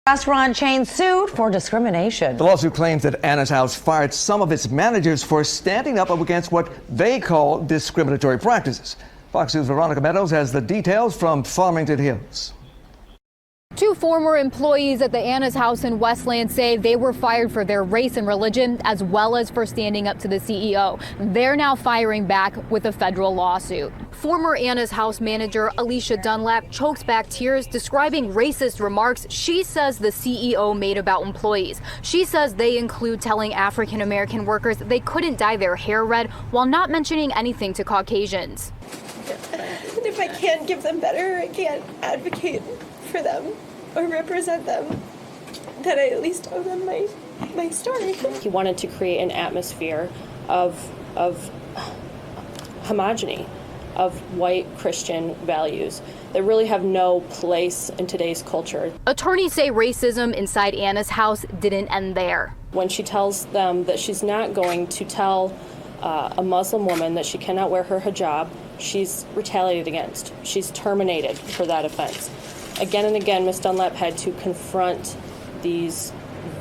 Restaurant chain sued for discrimination. The lawsuit claims that Anna's House fired some of its managers for standing up against what they call discriminatory practices. Fox News' Veronica Meadows has the details from Farmington Hills. Two former employees at the Anna's House in Westland say they were fired for their race and religion, as well as for standing up to the CEO. They're now firing back with a federal lawsuit. Former Anna's House manager Alicia Dunlap chokes back tears, describing racist remarks she says the CEO made about employees. She says they include telling African American workers they couldn't dye their hair red, while not mentioning anything to Caucasians. And if I can't give them better, I can't advocate for them or represent them, that I at least owe them my story. He wanted to create an atmosphere of homogeny, of white Christian values that really have no place in today's culture. Attorneys say racism inside Anna's house didn't end there. When she tells them that she's not going to tell a Muslim woman that she cannot wear her hijab, she's retaliated against. She's terminated for that offense. Again and again, Ms. Dunlap had to confront these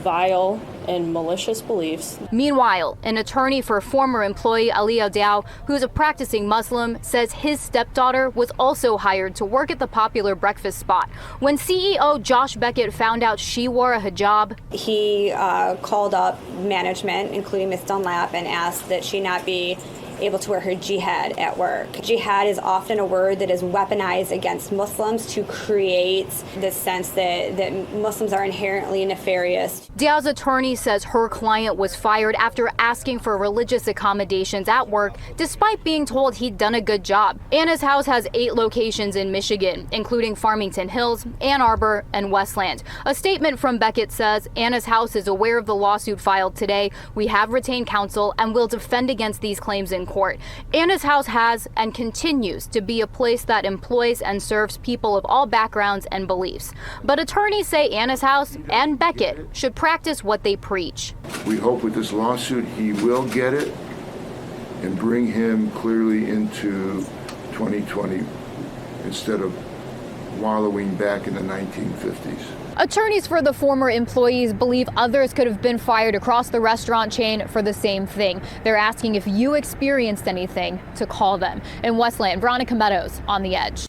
vile and malicious beliefs. Meanwhile, an attorney for former employee Aliyah Dow, who's a practicing Muslim, says his stepdaughter was also hired to work at the popular breakfast spot. When CEO Josh Beckett found out she wore a hijab, he called up management, including Ms. Dunlap, and asked that she not be able to wear her jihad at work. Jihad is often a word that is weaponized against Muslims to create this sense that Muslims are inherently nefarious. Dow's attorney says her client was fired after asking for religious accommodations at work, despite being told he'd done a good job. Anna's House has 8 locations in Michigan, including Farmington Hills, Ann Arbor, and Westland. A statement from Beckett says Anna's House is aware of the lawsuit filed today. We have retained counsel and will defend against these claims in court. Anna's House has and continues to be a place that employs and serves people of all backgrounds and beliefs. But attorneys say Anna's House and Beckett should practice what they preach. We hope with this lawsuit he will get it and bring him clearly into 2020 instead of wallowing back in the 1950s. Attorneys for the former employees believe others could have been fired across the restaurant chain for the same thing. They're asking if you experienced anything to call them. In Westland, Veronica Meadows on The Edge.